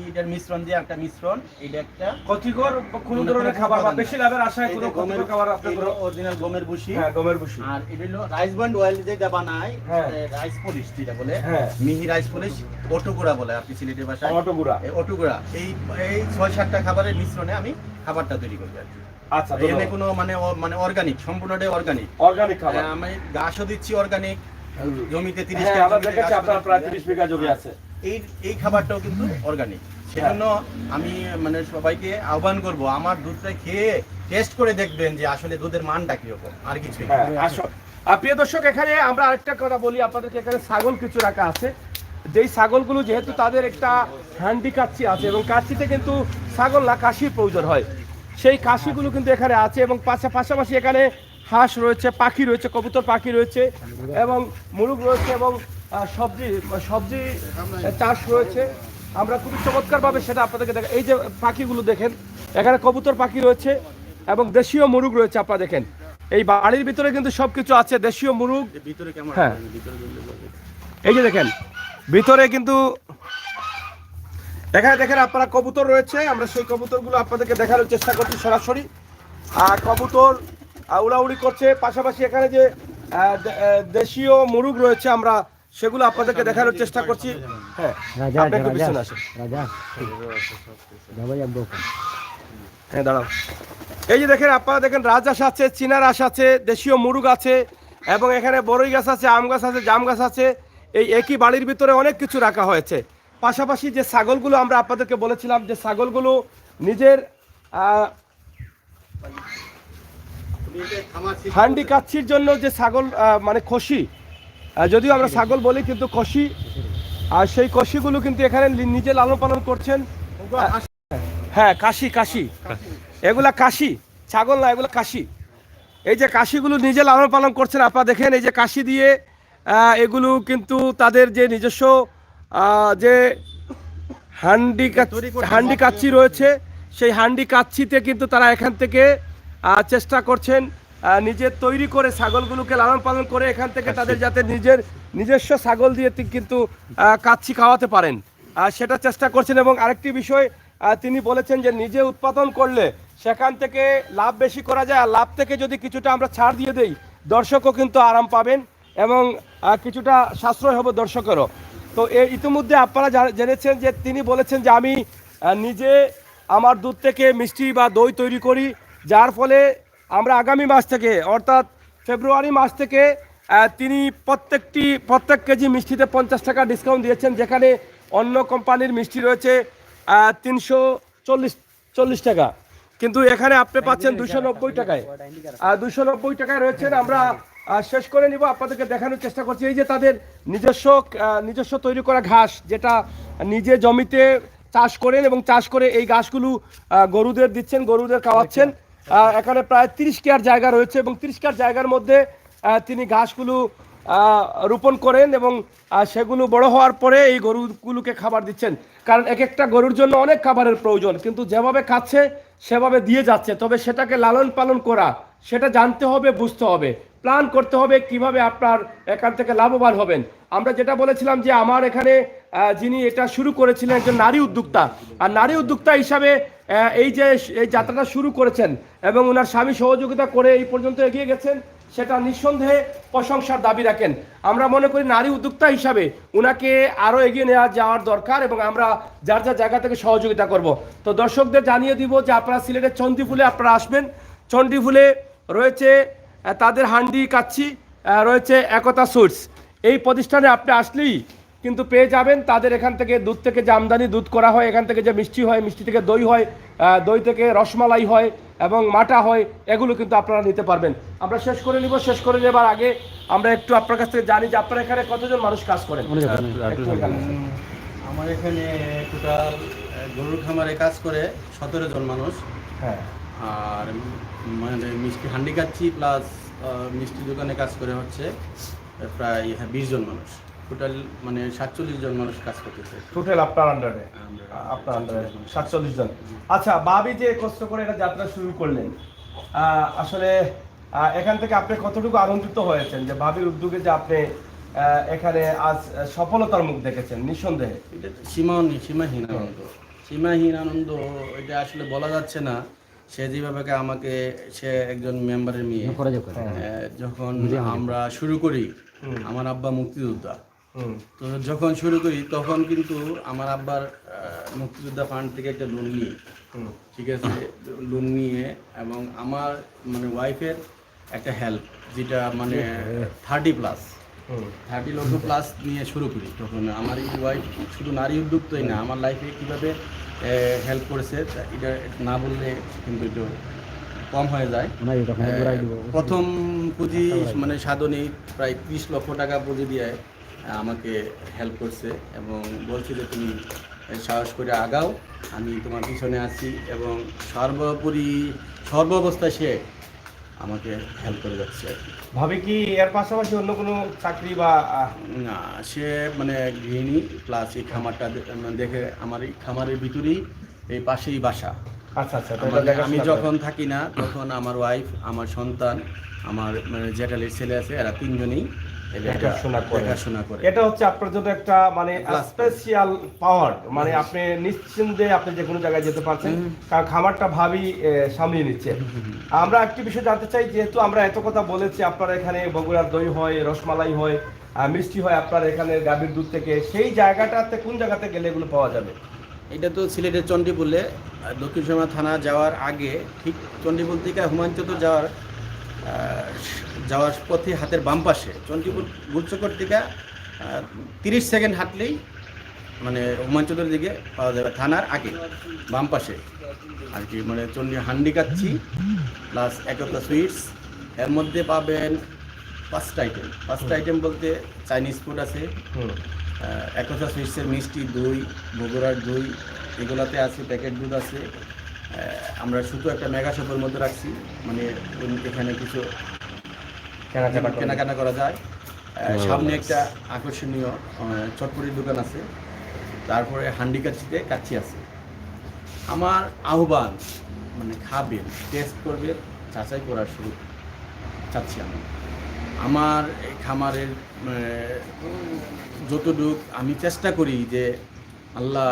এইটার মিশ্রণ দিয়ে একটা মিশ্রণ, এটা একটা ক্ষতিকর কোনো ধরনের খাবার বা বেশি লাভের আশায় কোনো ক্ষতিকর খাবার আপনি অরিজিনাল গমের ভুসি, হ্যাঁ, গমের ভুসি। আর এটা হলো রাইস ব্র্যান্ড অয়েল যেটা বানায়, হ্যাঁ। রাইস পলিশ যেটা বলে, হ্যাঁ। মিহি রাইস পলিশ, অটো গুঁড়া বলে আপনি সিলেটের ভাষায়, টমেটো গুঁড়া। এই অটো গুঁড়া, এই 6-7টা খাবারের মিশ্রণে আমি খাবারটা তৈরি করি আর কি। আচ্ছা, এখানে কোনো মানে অর্গানিক, সম্পূর্ণটাই অর্গানিক। অর্গানিক খাবার। আমি ঘাসও দিচ্ছি অর্গানিক, জমিতে 30 হ্যাঁ, কেজি আমরা জমিতে দেখেছি ঘাস আপনার দিচ্ছি। প্রায় 30 বিঘা জমি আছে। এই খাবারটাও কিন্তু অর্গানিক। সেজন্য আমি মানে সবাইকে আহ্বান করব, আমার দুধটা খেয়ে টেস্ট করে দেখবেন যে আসলে দুধের মানটা কিরকম, আর কিছুই না। হ্যাঁ, আসো। প্রিয় দর্শক, এখানে আমরা আরেকটা কথা বলি আপনাদেরকে, এখানে ছাগল কিছু রাখা আছে। যেই ছাগলগুলো যেহেতু তাদের একটা হ্যান্ডি কাচ্ছি আছে, এবং কাচ্ছিতে কিন্তু ছাগল না কাশির প্রয়োজন হয়, সেই কাশিগুলো কিন্তু এখানে আছে। এবং পাশাপাশি এখানে হাঁস রয়েছে, পাখি রয়েছে, কবুতর পাখি রয়েছে, এবং মুরগ রয়েছে, এবং সবজি চাষ রয়েছে। আমরা খুবই চমৎকারভাবে সেটা আপনাদেরকে দেখেন। এই যে পাখিগুলো দেখেন, এখানে কবুতর পাখি রয়েছে এবং দেশীয় মুরগ রয়েছে। আপনারা দেখেন এই বাড়ির ভিতরে কিন্তু সবকিছু আছে, দেশীয় মুরগ। ভিতরে কেমন? হ্যাঁ। ভিতরে এই যে দেখেন ভিতরে কিন্তু এখানে দেখেন আপনারা কবুতর রয়েছে। আমরা সেই কবুতরগুলো আপনাদেরকে দেখানোর চেষ্টা করছি সরাসরি। আর কবুতর উড়াউড়ি করছে, পাশাপাশি এখানে যে দেশীয় মুরগ রয়েছে আমরা সেগুলো আপনাদেরকে দেখানোর চেষ্টা করছি। হ্যাঁ, আপনি একটু পিছনে আসেন। হ্যাঁ, দাঁড়াও। এই যে দেখেন আপনারা দেখেন রাজহাঁস আছে, চীনা হাঁস আছে, দেশীয় মুরগ আছে, এবং এখানে বড়ই গাছ আছে, আম গাছ আছে, জাম গাছ আছে। এই একই বাড়ির ভিতরে অনেক কিছু রাখা হয়েছে। পাশাপাশি যে ছাগলগুলো আমরা আপনাদেরকে বলেছিলাম যে ছাগলগুলো নিজের হান্ডি কাচ্ছির জন্য যে ছাগল, মানে খসি, যদিও আমরা ছাগল বলি কিন্তু খসি, আর সেই খসিগুলো কিন্তু এখানে নিজে লালন পালন করছেন। হ্যাঁ, কাশি, এগুলা কাশি, ছাগল না, এগুলো কাশি। এই যে কাশিগুলো নিজে লালন পালন করছেন আপনারা দেখেন। এই যে কাশি দিয়ে এগুলো কিন্তু তাদের যে নিজস্ব যে হান্ডি কাচ্ছি রয়েছে, সেই হান্ডি কাচ্ছিতে কিন্তু তারা এখান থেকে চেষ্টা করছেন নিজের তৈরি করে ছাগলগুলোকে লালন পালন করে এখান থেকে তাদের যাতে নিজস্ব ছাগল দিয়ে কিন্তু কাচ্ছি খাওয়াতে পারেন, সেটা চেষ্টা করছেন। এবং আরেকটি বিষয় তিনি বলেছেন যে নিজে উৎপাদন করলে সেখান থেকে লাভ বেশি করা যায়, আর লাভ থেকে যদি কিছুটা আমরা ছাড় দিয়ে দেই, দর্শকও কিন্তু আরাম পাবেন এবং কিছুটা সাশ্রয় হবে দর্শকেরও। তো ইতিমধ্যে আপনারা জেনেছেন যে তিনি বলেছেন যে আমি নিজে আমার দুধ থেকে মিষ্টি বা দই তৈরি করি, যার ফলে আমরা আগামী মাস থেকে অর্থাৎ ফেব্রুয়ারি মাস থেকে তিনি প্রত্যেক কেজি মিষ্টিতে 50 টাকা ডিসকাউন্ট দিয়েছেন, যেখানে অন্য কোম্পানির মিষ্টি রয়েছে 340 টাকা, কিন্তু এখানে আপনি পাচ্ছেন 290 টাকায়। 290 টাকায় রয়েছেন। আমরা শেষ করে নিব, আপনাদেরকে দেখানোর চেষ্টা করছি। এই যে তাদের নিজস্ব তৈরি করা ঘাস, যেটা নিজে জমিতে চাষ করেন এবং চাষ করে এই ঘাসগুলো গরুদের দিচ্ছেন, গরুদের খাওয়াচ্ছেন। এখানে প্রায় 30 কেয়ার জায়গা রয়েছে এবং 30 কেয়ার জায়গার মধ্যে তিনি ঘাসগুলো রোপণ করেন এবং সেগুলো বড় হওয়ার পরে এই গরুগুলোকে খাবার দিচ্ছেন। কারণ এক একটা গরুর জন্য অনেক খাবারের প্রয়োজন, কিন্তু যেভাবে খাচ্ছে সেভাবে দিয়ে যাচ্ছে। তবে সেটাকে লালন পালন করা, সেটা জানতে হবে, বুঝতে হবে। প্ল্যান করতে হবে কিভাবে আপনার এখান থেকে লাভবান হবেন। আমরা যেটা বলেছিলাম যে আমার এখানে যিনি এটা শুরু করেছিলেন একজন নারী উদ্যোক্তা, আর নারী উদ্যোক্তা হিসাবে এই যে এই যাত্রাটা শুরু করেছেন এবং ওনার স্বামী সহযোগিতা করে এই পর্যন্ত এগিয়ে গেছেন, সেটা নিঃসন্দেহে প্রশংসার দাবি রাখেন। আমরা মনে করি নারী উদ্যোক্তা হিসাবে ওনাকে আরও এগিয়ে নেওয়া যাওয়ার দরকার এবং আমরা যার যার জায়গা থেকে সহযোগিতা করব। তো দর্শকদের জানিয়ে দিব যে আপনারা সিলেটের চণ্ডীফুলে আপনারা আসবেন। চণ্ডীফুলে রয়েছে তাদের হান্ডি কাচ্ছি, রয়েছে একতা সুইটস। এই প্রতিষ্ঠানে আপনি আসলেই কিন্তু পেয়ে যাবেন তাদের এখান থেকে দুধ থেকে যে আমদানি দুধ করা হয়, এখান থেকে যে মিষ্টি হয়, মিষ্টি থেকে দই হয়, দই থেকে রসমালাই হয় এবং মাটা হয়, এগুলো কিন্তু আপনারা নিতে পারবেন। আমরা শেষ করে নিব। শেষ করে নেবার আগে আমরা একটু আপনার কাছ থেকে জানি যে আপনারা এখানে কতজন মানুষ কাজ করেন। আমার এখানে টোটাল গরুর খামারে কাজ করে 17 জন মানুষ। হ্যাঁ, আর মানে মিষ্টি হান্ডি কাচ্ছি প্লাস মিষ্টি দোকানে কাজ করে হচ্ছে প্রায় 20 জন মানুষ। টোটাল মানে 47 জন মানুষ কাজ করতেছে টোটাল আপনার আন্ডারে। আপনার আন্ডারে 47 জন। আচ্ছা, ভাবি যে কষ্ট করে এটা যাত্রা শুরু করলেন, আসলে এখান থেকে আপনি কতটুকু আনন্দিত হয়েছেন যে ভাবির উদ্যোগে যে আপনি এখানে আজ সফলতার মুখ দেখেছেন? নিঃসন্দেহে এটা সীমাহীন আনন্দ। এটা আসলে বলা যাচ্ছে না। সে যেভাবে আমাকে, সে একজন মেম্বারের মেয়ে, যখন আমরা শুরু করি, আমার আব্বা মুক্তিযোদ্ধা, তো যখন শুরু করি তখন কিন্তু আমার আব্বার মুক্তিযোদ্ধা ফান্ড থেকে একটা লোন নিই, ঠিক আছে, লোন নিয়ে এবং আমার মানে ওয়াইফের একটা হেল্প, যেটা মানে 30 লক্ষ প্লাস নিয়ে শুরু করি। তখন আমার এই ওয়াইফ শুধু নারী উদ্যোক্তাই না, আমার লাইফে কীভাবে হেল্প করেছে এটা না বললে কিন্তু একটু কম হয়ে যায়। প্রথম পুঁজি মানে সাধনী প্রায় 30 লক্ষ টাকা পুঁজি দিয়ে আমাকে হেল্প করছে এবং বলছি যে তুমি সাহস করে আগাও, আমি তোমার পিছনে আছি, এবং সর্বাবস্থায় সে আমাকে হেল্প করে যাচ্ছে। ভাবি কি এর পাশাপাশি অন্য কোনো চাকরি বা? না, সে মানে গৃহিণী প্লাস এই খামারটা দেখে আমার এই খামারের ভিতরেই এই পাশেই বাসা। আচ্ছা আচ্ছা, আমি যখন থাকি না তখন আমার ওয়াইফ, আমার সন্তান, আমার মানে জেঠালির ছেলে আছে, এরা তিনজনেই দেখাশোনা করে। এটা হচ্ছে আপনার জন্য একটা মানে স্পেশাল পাওয়ার, মানে আপনি নিশ্চিন্তে আপনি যে কোনো জায়গায় যেতে পারছেন, কারণ খামারটা ভাবি সামলিয়ে নিচ্ছে। আমরা একটি বিষয় জানতে চাই, যেহেতু আমরা এত কথা বলেছি, আপনার এখানে বগুড়ার দই হয়, রসমালাই হয়, মিষ্টি হয় আপনার এখানে গাভীর দুধ থেকে, সেই জায়গাটাতে কোন জায়গাতে গেলে এগুলো পাওয়া যাবে? এটা তো সিলেটের চণ্ডীপুলে দক্ষিণ সুরমা থানা যাওয়ার আগে, ঠিক চণ্ডীপুল থেকে হুমায়ুন চত্বর যাওয়ার পথে হাতের বাম পাশে, চণ্ডীপুর গুলচক্কর থেকে 30 সেকেন্ড হাঁটলেই মানে হুমায়ুন চত্বরের দিকে পাওয়া যাবে, থানার আগে বাম পাশে আর কি। মানে হান্ডি কাচ্ছি প্লাস একতা সুইটস, এর মধ্যে পাবেন 5টা আইটেম বলতে চাইনিজ ফুড আছে, একতা সুইটসের মিষ্টি দই, বগুড়ার দই, এগুলাতে আছে, প্যাকেট দুধ আছে। আমরা শুধু একটা মেগা শপের মধ্যে রাখছি, মানে এখানে কিছু কেনাকাটা করা যায়। সামনে একটা আকর্ষণীয় চটপটির দোকান আছে, তারপরে হান্ডি কাচ্ছি আছে। আমার আহ্বান, মানে খাবেন, টেস্ট করবেন, যাচাই করার শুরু চাচ্ছি আমি। আমার এই খামারের যতটুক আমি চেষ্টা করি যে আল্লাহ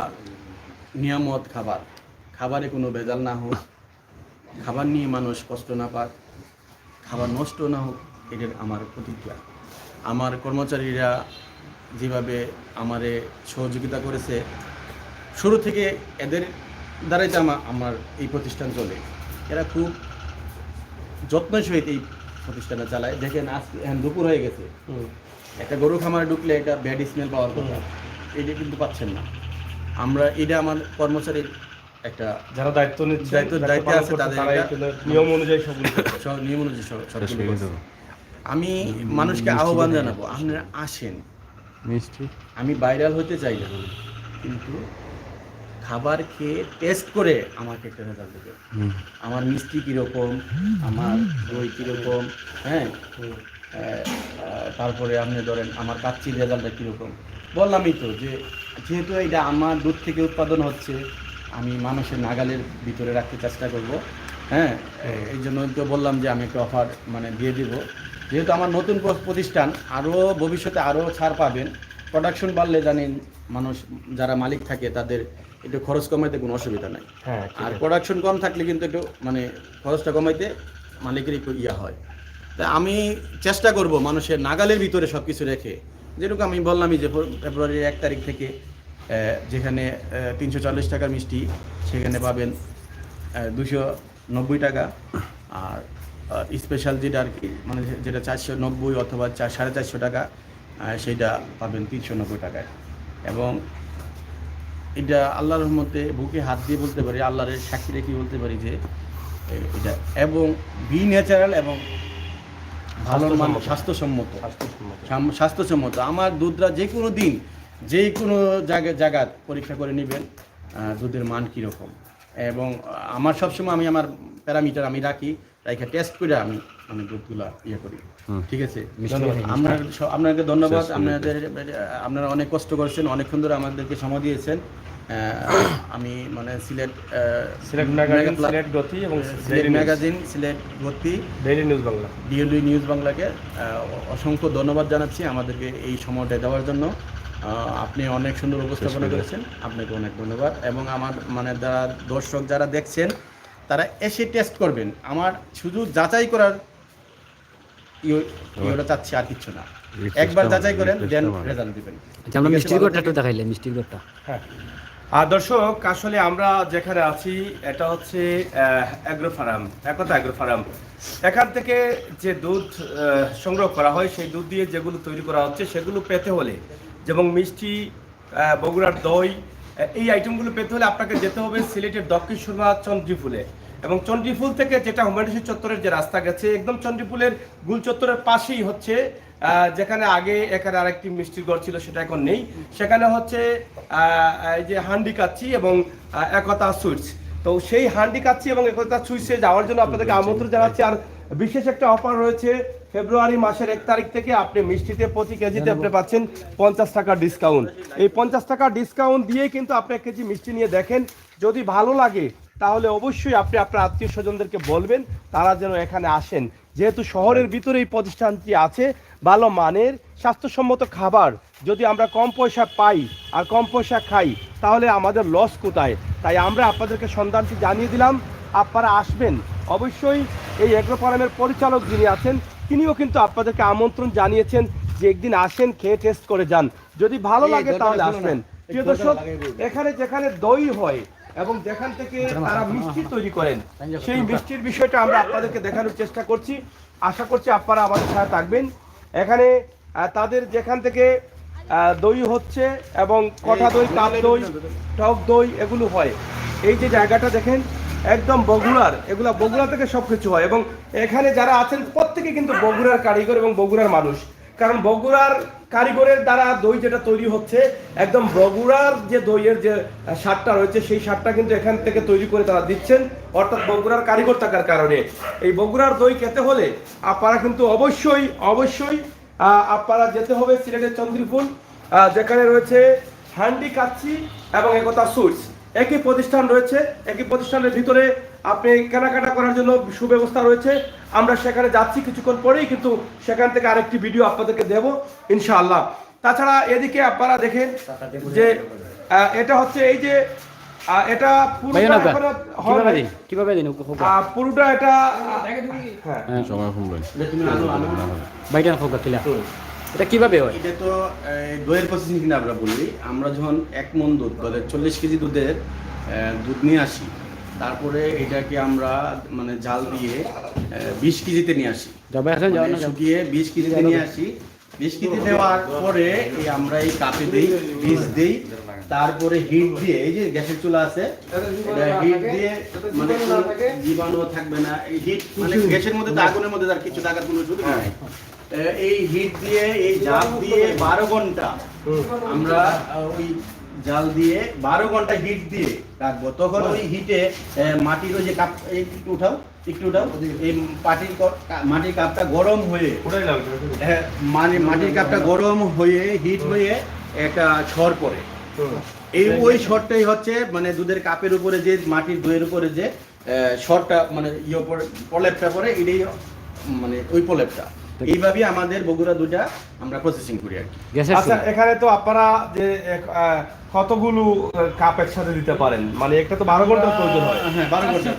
নিয়ামত খাবারে কোনো ভেজাল না হোক, খাবার নিয়ে মানুষ কষ্ট না পাক, খাবার নষ্ট না হোক, এটার আমার প্রতিজ্ঞা। আমার কর্মচারীরা যেভাবে আমারে সহযোগিতা করেছে শুরু থেকে, এদের দ্বারাই তো আমার এই প্রতিষ্ঠান চলে। এরা খুব যত্নের সহিত এই প্রতিষ্ঠানটা চালায়। দেখেন আজকে দুপুর হয়ে গেছে, একটা গরু খামারে ঢুকলে একটা ব্যাড স্মেল পাওয়ার কথা, এটা কিন্তু পাচ্ছেন না। আমরা এটা আমার কর্মচারীর একটা যারা দায়িত্বে আছে তাদের নিয়ম অনুযায়ী সব আমি মানুষকে আহ্বান জানাবো, আপনারা আসেন। আমি ভাইরাল হতে চাই না, কিন্তু খাবার খেয়ে টেস্ট করে আমাকে একটা রেজাল্ট দেবে। আমার মিষ্টি কীরকম, আমার দই কীরকম, হ্যাঁ, তারপরে আপনি ধরেন আমার কাচ্চির রেজাল্টটা কীরকম। বললামই তো যে যেহেতু এটা আমার দুধ থেকে উৎপাদন হচ্ছে, আমি মানুষের নাগালের ভিতরে রাখতে চেষ্টা করব। হ্যাঁ, এই জন্য তো বললাম যে আমি একটা অফার মানে দিয়ে দিব। যেহেতু আমার নতুন প্রতিষ্ঠান, আরও ভবিষ্যতে আরও ছাড় পাবেন। প্রোডাকশন বাড়লে জানেন মানুষ যারা মালিক থাকে তাদের একটু খরচ কমাইতে কোনো অসুবিধা নাই। হ্যাঁ, আর প্রোডাকশন কম থাকলে কিন্তু একটু মানে খরচটা কমাইতে মালিকের একটু ইয়া হয়। তা আমি চেষ্টা করব মানুষের নাগালের ভিতরে সব কিছু রেখে, যেরকম আমি বললামই যে ফেব্রুয়ারির 1 তারিখ থেকে যেখানে 340 টাকার মিষ্টি সেখানে পাবেন 290 টাকা, আর স্পেশাল যেটা আর কি মানে যেটা 490 অথবা 450 টাকা সেইটা পাবেন 390 টাকায়। এবং এটা আল্লাহর রহমতে বুকে হাত দিয়ে বলতে পারি, আল্লাহর সাক্ষী রেখে বলতে পারি যে এটা এবং বি ন্যাচারাল এবং ভালো মান স্বাস্থ্যসম্মত। আমার দুধরা যে কোনো দিন যে কোনো জায়গা পরীক্ষা করে নেবেন দুধের মান কীরকম। এবং আমার সবসময় আমি আমার প্যারামিটার আমি রাখি, রাইখা টেস্ট করে আমি মানে দুধগুলা ইয়ে করি। ঠিক আছে, আপনাকে ধন্যবাদ। আপনারা অনেক কষ্ট করছেন, অনেকক্ষণ ধরে আমাদেরকে সময় দিয়েছেন। আমি মানে সিলেট গতি এবং ম্যাগাজিন, সিলেট গতি, ডেইলি নিউজ বাংলাকে অসংখ্য ধন্যবাদ জানাচ্ছি আমাদেরকে এই সময়টা দেওয়ার জন্য। আপনি অনেক সুন্দর উপস্থাপনা করেছেন, আপনাকে অনেক ধন্যবাদ। এবং আমার মানে যারা দর্শক যারা দেখছেন তারা এসে টেস্ট করবেন। আমার শুধু যাচাই করার ইয়েটা চাচ্ছি, আর কিছু না। একবার যাচাই করেন দেন রেজাল্ট দিবেন। আচ্ছা, আমরা মিষ্টির ঘরটা একটু দেখাইলে, মিষ্টির ঘরটা। হ্যাঁ, আর দর্শক আসলে আমরা যেখানে আছি এটা হচ্ছে অ্যাগ্রো ফার্ম, একতা অ্যাগ্রো ফার্ম। এখান থেকে যে দুধ সংগ্রহ করা হয় সেই দুধ দিয়ে যেগুলো তৈরি করা হচ্ছে সেগুলো পেতে হলে, যেমন মিষ্টি, বগুড়ার দই, এই আইটেমগুলো পেতে হলে আপনাকে যেতে হবে সিলেটের দক্ষিণ সুরমা চন্দ্রীফুলে। এবং চন্দ্রীফুল থেকে যেটা হুমায়ুন চত্বরের যে রাস্তা গেছে একদম চন্দ্রীফুলের গুল চত্বরের পাশেই হচ্ছে যেখানে আগে এখানে আরেকটি মিষ্টির ঘর ছিল সেটা এখন নেই, সেখানে হচ্ছে এই যে হান্ডি কাচ্চি এবং একতা সুইটস। তো সেই হান্ডি কাচ্চি এবং একতা সুইটসে যাওয়ার জন্য আপনাদেরকে আমন্ত্রণ জানাচ্ছি। আর বিশেষ একটা অফার রয়েছে, ফেব্রুয়ারি মাসের 1 তারিখ থেকে আপনি মিষ্টিতে প্রতি কেজিতে আপনি পাচ্ছেন 50 টাকা ডিসকাউন্ট। এই 50 টাকা ডিসকাউন্ট দিয়ে কিন্তু আপনি 1 কেজি মিষ্টি নিয়ে দেখেন, যদি ভালো লাগে তাহলে অবশ্যই আপনি আপনার আত্মীয় স্বজনদেরকে বলবেন তারা যেন এখানে আসেন। যেহেতু শহরের ভিতরে এই প্রতিষ্ঠানটি আছে, ভালো মানের স্বাস্থ্যসম্মত খাবার যদি আমরা কম পয়সা পাই আর কম পয়সা খাই তাহলে আমাদের লস কোথায়? তাই আমরা আপনাদেরকে সন্ধানটি জানিয়ে দিলাম, আপনারা আসবেন অবশ্যই। এই এগ্রো ফার্মের পরিচালক যিনি আছেন তিনিও কিন্তু আপনাদেরকে আমন্ত্রণ জানিয়েছেন যে একদিন আসেন, খেয়ে টেস্ট করে যান, যদি ভালো লাগে তাহলে আসবেন। প্রিয় দর্শক, এখানে যেখানে দই হয় এবং যেখান থেকে তারা মিষ্টি তৈরি করেন সেই মিষ্টির বিষয়টা আমরা আপনাদেরকে দেখানোর চেষ্টা করছি। আশা করছি আপনারা আমাদের সাথে থাকবেন। এখানে তাদের যেখান থেকে দই হচ্ছে এবং কটা দই, কাপ দই, টক দই এগুলো হয়। এই যে জায়গাটা দেখেন একদম বগুড়ার, এগুলা বগুড়া থেকে সব কিছু হয়। এবং এখানে যারা আছেন প্রত্যেকে কিন্তু বগুড়ার কারিগর এবং বগুড়ার মানুষ, কারণ বগুড়ার কারিগরের দ্বারা দই যেটা তৈরি হচ্ছে একদম বগুড়ার যে দইয়ের যে স্বাদটা রয়েছে সেই স্বাদটা কিন্তু এখান থেকে তৈরি করে তারা দিচ্ছেন, অর্থাৎ বগুড়ার কারিগর থাকার কারণে। এই বগুড়ার দই খেতে হলে আপনারা কিন্তু অবশ্যই আপনারা যেতে হবে সিলেটের চন্দ্রীফুল, যেখানে রয়েছে হান্ডি কাচ্চি এবং একতা সুইটস। একই প্রতিষ্ঠান রয়েছে, একই প্রতিষ্ঠানের ভিতরে আপনি কেনাকাটা করার জন্য সুব্যবস্থা রয়েছে। আমরা সেখানে যাচ্ছি কিছুক্ষণ পরেই, কিন্তু সেখান থেকে আরেকটি ভিডিও আপনাদেরকে দেব ইনশাআল্লাহ। তাছাড়া এদিকে আপনারা দেখেন যে এটা হচ্ছে এই যে এটা পুরোটা এটা এটা কিভাবে হয়? এটা তো দইয়ের প্রসেসিং কিনা আমরা বলি। আমরা যখন 1 মণ দুধ 40 কেজি দুধের দুধ নিয়ে আসি, তারপরে এটাকে আমরা মানে জাল দিয়ে 20 কেজিতে নিয়ে আসি, শুকিয়ে 20 কেজিতে নিয়ে আসি। 20 কেজি দেওয়ার পরে আমরা এই কাপে দিই, বীজ দিই, তারপরে হিট দিয়ে, এই যে গ্যাসের চুলা আছে হিট দিয়ে মানে জীবাণু থাকবে না। এই হিট মানে গ্যাসের মধ্যে তো আগুনের মধ্যে তার কিছু থাকার কোনো সুযোগ নাই। এই হিট দিয়ে এই জাল দিয়ে 12 ঘন্টা আমরা ওই জাল দিয়ে 12 ঘন্টা হিট দিয়ে রাখবো। তখন ওই হিটে মাটির ওই যে কাপ একটু উঠাও এই মাটির কাপটা গরম হয়ে মানে মাটির কাপটা গরম হয়ে হিট হয়ে একটা ছড় পড়ে। ওই ছড়টাই হচ্ছে মানে দুধের কাপের উপরে যে মাটির দইয়ের উপরে যে ছড়টা মানে প্রলেপটা পড়ে, এটাই মানে ওই প্রলেপটা। এইভাবে আমাদের বগুড়া দুধটা আমরা প্রসেসিং করি আর কি। গ্যাসের আচ্ছা, চুলা। এখানে তো আপনারা যে কতগুলো কাপ একসাথে দিতে পারেন, মানে একটা তো 12 ঘন্টার প্রয়োজন হয়। হ্যাঁ 12 ঘন্টা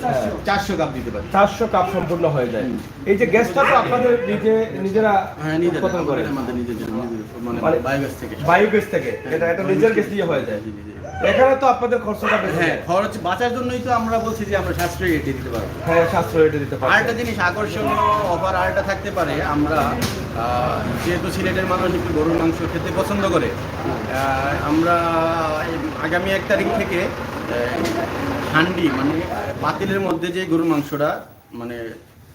400 কাপ দিতে পারি। 400 কাপ সম্পূর্ণ হয়ে যায়। এই যে গ্যাসটা তো আপনাদের নিজেরা হ্যাঁ নিজেরা উৎপাদন করেন আমাদের নিজেদের মানে মানে বায়োগ্যাস থেকে। বায়োগ্যাস থেকে, এটা নিজের গ্যাস দিয়ে হয়ে যায়। এখানে তো আপনাদের খরচটা বেশি। হ্যাঁ খরচ বাঁচার জন্যই তো আমরা বলছি যে আমরা সাশ্রয়ী রেটে দিতে পারবো। হ্যাঁ, সাশ্রয় এটা দিতে পারেন। আরেকটা জিনিস আকর্ষণীয় অফার আরেকটা থাকতে পারে, আমরা যেহেতু সিলেটের মানুষ একটু গরুর মাংস খেতে পছন্দ করে, আমরা আগামী 1 তারিখ থেকে হান্ডি মানে পাতিলের মধ্যে যে গরুর মাংসটা মানে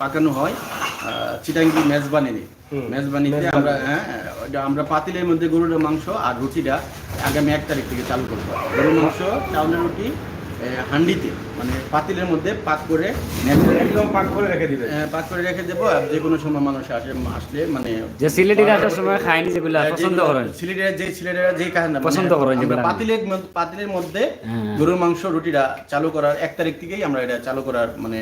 পাকানো হয়, চিটাঙ্গি মেজবানিতে আমরা আমরা পাতিলের মধ্যে গরুর মাংস আর রুটিটা আগামী 1 তারিখ থেকে চালু করবো। গরুর মাংস চাউলের রুটি হান্ডিতে মানে পাতিলের মধ্যে পাক করে একদম পাক করে রেখে দিবেন। পাক করে রেখে দেবো। আর যে কোনো সময় মানুষ আসলে মানে যে সিলেটিরা একটা সময় খায়নি, যেগুলো পছন্দ করেন, সিলেটেরা যে কারণে পছন্দ করেন যেগুলো। পাতিলের মধ্যে গরুর মাংস রুটিটা চালু করার 1 তারিখ থেকেই আমরা এটা চালু করার মানে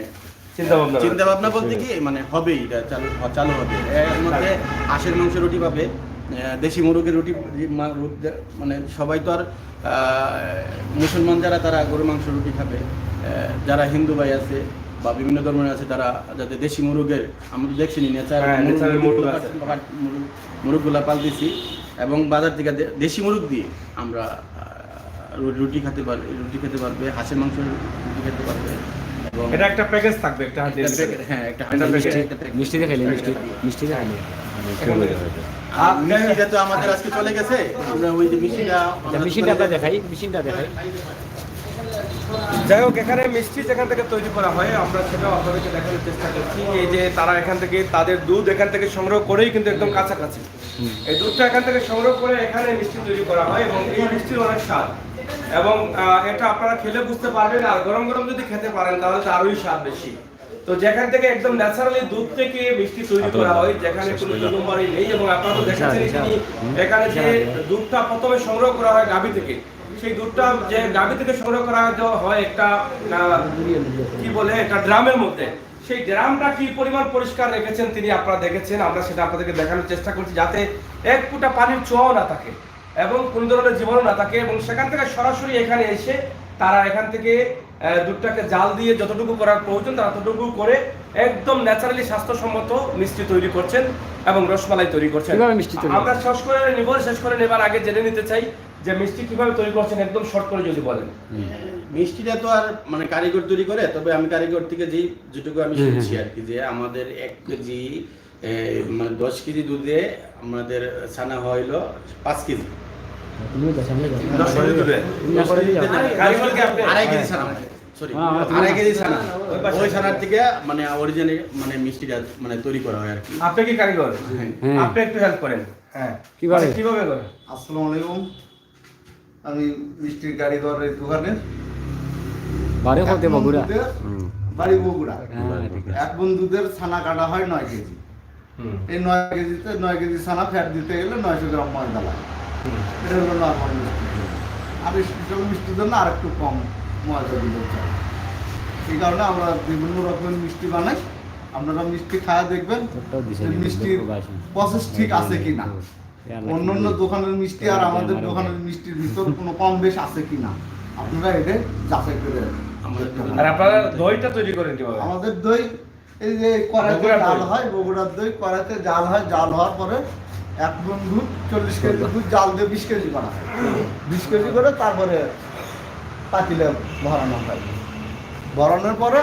চিন্তা ভাবনা বলতে কি মানে হবেই, এটা চালু হবে। এর মধ্যে হাঁসের মাংস রুটি পাবে, দেশি মুরগের রুটি, মানে সবাই তো আর মুসলমান যারা তারা গরু মাংস রুটি খাবে, যারা হিন্দু ভাই আছে বা বিভিন্ন ধর্মের আছে তারা যাতে দেশি মুরগের, আমরা তো দেখছি মুরগগুলা পালতেছি এবং বাজার থেকে দেশি মুরগ দিয়ে আমরা রুটি খেতে পারবে, হাঁসের মাংস রুটি খেতে পারবে। এটা একটা প্যাকেজ থাকবে, একটা হ্যাঁ একটা মিষ্টি দিয়ে খাইলে, মিষ্টি দিয়ে খাইলে মিষ্টিটা তো আমাদের আজকে চলে গেছে। আমরা ওই যে মেশিনটা দেখাই। যাই হোক, এখানে মিষ্টি যেখান থেকে তৈরি করা হয় আমরা সেটাও আপনাদেরকে দেখানোর চেষ্টা করছি। এই যে তারা এখান থেকে তাদের দুধ এখান থেকে সংগ্রহ করেই কিন্তু একদম কাছাকাছি এই দুধটা এখান থেকে সংগ্রহ করে এখানে মিষ্টি তৈরি করা হয় এবং এই মিষ্টির অনেক স্বাদ, এবং এটা আপনারা খেলে বুঝতে পারবেন। আর গরম গরম যদি খেতে পারেন তাহলে তো আরোই স্বাদ বেশি। তো যেখান থেকে একদম ন্যাচারালি দুধ থেকে মিষ্টি তৈরি করা হয়, যেখানে কোনো দুর্গমবাড়ি নেই, এবং আপনারা তো দেখেছেন এখানে যে দুধটা প্রথমে সংগ্রহ করা হয় গাভী থেকে, সেই দুধটা যে গাভী থেকে সংগ্রহ করা হয় একটা কি বলে একটা ড্রামের মধ্যে, সেই ড্রামটা কি পরিমাণ পরিষ্কার রেখেছেন তিনি আপনারা দেখেছেন। আমরা সেটা আপনাদেরকে দেখানোর চেষ্টা করছি যাতে এক ফোঁটা পানির ছোঁয়াও না থাকে এবং কোন ধরনের জীবাণু না থাকে, এবং সেখান থেকে সরাসরি এখানে এসে তারা এখান থেকে দুধটাকে জাল দিয়ে যতটুকু করার প্রয়োজন তারা ততটুকু করে একদম ন্যাচারালি স্বাস্থ্যসম্মত মিষ্টি তৈরি করছেন এবং রসমালাই তৈরি করছেন। আমরা শেষ করে নেবার আগে জেনে নিতে চাই যে মিষ্টি কিভাবে তৈরি করছেন, একদম শর্ট করে যদি বলেন। মিষ্টিটা তো আর মানে কারিগর তৈরি করে, তবে আমি কারিগর থেকে যেটুকু আমি শুনছি আর কি, যে আমাদের 1 কেজি মানে 10 কেজি দুধে আমাদের ছানা হইলো 5 কেজি। 2.5 কেজি ছানা, সরি 2.5 কেজি ছানা, ওই ছানার থেকে মানে অরিজিনাল মানে মিষ্টিটা মানে তৈরি করা হয় আর কি। আপনি কি কারিগর? আপনি একটু হেল্প করেন। হ্যাঁ, কিভাবে করেন? আসসালামু আলাইকুম, আমি মিষ্টির কারিগর এই দোকানের বাড়ি হতে বগুড়া, বাড়ি বগুড়া। এক বোন দুধের ছানা কাটা হয় 9 কেজি। এই 9 কেজিতে 9 কেজি ছানা ফ্যাট দিতে গেলে 900 গ্রাম ময়দা লাগে। এটা হলো নরমাল মিষ্টি। আর স্পেশাল মিষ্টির জন্য আর একটু কম ময়দা দিতে চাই। এই কারণে আমরা বিভিন্ন রকমের মিষ্টি বানাই। আপনারা মিষ্টি খায় দেখবেন মিষ্টির প্রসেস ঠিক আছে কিনা, অন্যান্য দোকানের মিষ্টি আর আমাদের দোকানের মিষ্টির ভিতর কোনো কম বেশ আছে কিনা আপনারা এটা যাচাই করে। আর আপনারা দইটা তৈরি করেন কিভাবে? আমাদের দই এই যে কড়াইতে জাল হয়, বগুড়ার দই কড়াইতে জাল হয়, জাল হওয়ার পরে 1 গুণ দুধ 40 কেজি দুধ জাল দিয়ে 20 কেজি করা হয়। 20 কেজি করে তারপরে পাতিলে ভরানো হয়। ভরানোর পরে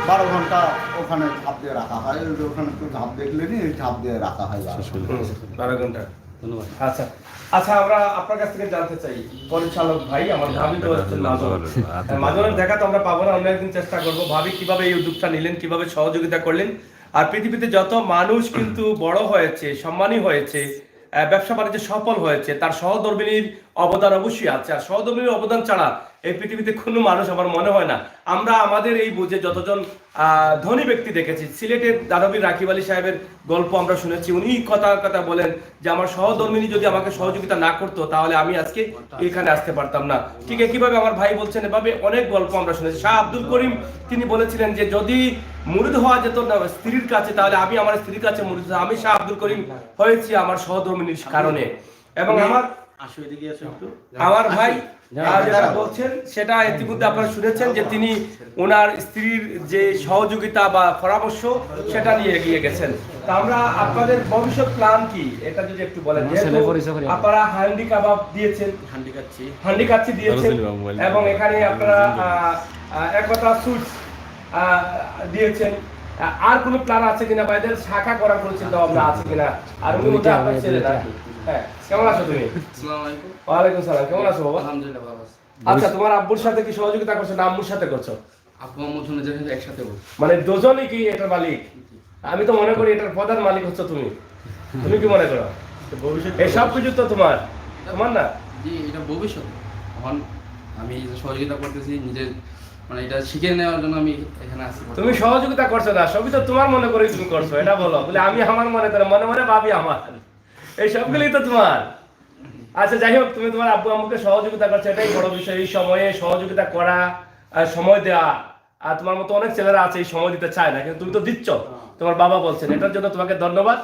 12 ঘন্টা ওখানে ঝাঁপ দিয়ে রাখা হয়। ওখানে একটু ঝাঁপ দেখলেনি, এই ঝাঁপ দিয়ে রাখা হয় 12 ঘন্টা। ধন্যবাদ। আচ্ছা, আমরা আপনার কাছ থেকে জানতে চাই, পরিচালক ভাই আমার ভাবি তো হচ্ছেন মাজনের দেখা তো আমরা পাবো না, অন্য একদিন চেষ্টা করবো। ভাবি কিভাবে এই উদ্যোগটা নিলেন, কিভাবে সহযোগিতা করলেন, আর পৃথিবীতে যত মানুষ কিন্তু বড় হয়েছে, সম্মানী হয়েছে, ব্যবসা বাণিজ্যে সফল হয়েছে, তার সহধর্মিনীর অবদান অবশ্যই আছে। আর সহধর্মিনীর অবদান ছাড়া এই পৃথিবীতে কোনো মানুষ আমার মনে হয় না। আমরা আমাদের এই বুঝে যতজন ধনী ব্যক্তি দেখেছি, সিলেটের দানবীর রাকিব আলী সাহেবের গল্প আমরা শুনেছি। উনি কথা বলেন যে আমার সহধর্মিনী যদি আমাকে সহযোগিতা না করতো তাহলে আমি আজকে এখানে আসতে পারতাম না। ঠিক একইভাবে আমার ভাই বলছেন, এভাবে অনেক গল্প আমরা শুনেছি। শাহ আব্দুল করিম তিনি বলেছিলেন যে যদি মুরিদ হওয়া যেত না স্ত্রীর কাছে, তাহলে আমি আমার স্ত্রীর কাছে মুরিদ। আমি শাহ আব্দুল করিম হয়েছি আমার সহধর্মিনীর কারণে। এবং আমার ভাই যেটা বলছেন সেটা ইতিমধ্যে আপনারা শুনেছেন যে তিনি ওনার স্ত্রীর যে সহযোগিতা বা পরামর্শ সেটা নিয়ে এগিয়ে গেছেন। তা আমরা আপনাদের ভবিষ্যৎ প্ল্যান কি এটা যদি একটু বলেন। আপনারা হান্ডি কাবাব দিয়েছেন, হান্ডি কাচ্চি দিয়েছেন এবং এখানে আপনারা একতা সুইটস দিয়েছেন। আর কোনো প্ল্যান আছে কিনা বা এদের শাখা করার কোনো চিন্তা ভাবনা আছে কিনা? আর ওটা আপনার ছেলে নাকি? হ্যাঁ, কেমন আছো তুমি? আসসালামু আলাইকুম। ওয়ালাইকুম সালাম। কেমন আছো বাবা? আলহামদুলিল্লাহ ভালো আছি। আচ্ছা, তোমার আব্বুর সাথে কি সহযোগিতা করছো না আম্মুর সাথে করছো? আপু আম্মু শুনে যে একসাথে বল। মানে দুজনই কি এটার মালিক? আমি তো মনে করি এটার প্রধান মালিক হচ্ছে তুমি। তুমি কি মনে করো? এই সব কিছু তো তোমার না? জি, এটা ভবিষ্যৎ। এখন আমি এই যে সহযোগিতা করতেছি নিজের মানে এটা শিখে নেওয়ার জন্য আমি এখানে আছি। তুমি সহযোগিতা করছো না, সবই তো তোমার মনে করে তুমি করছো, এটা বলো। বলে আমি আমার মনে করে মনে ভাবি আমার, এই সবগুলোই তো তোমার। আচ্ছা, যাই হোক, তুমি তোমার আব্বু আম্মুকে সহযোগিতা করছো, এটাই বড় বিষয়। এই সময়ে সহযোগিতা করা, সময় দেওয়া। আর তোমার মতো অনেক ছেলেরা আছে এই সময় দিতে চায় না, কিন্তু তুমি তো দিচ্ছ। তোমার বাবা বলছেন, এটার জন্য তোমাকে ধন্যবাদ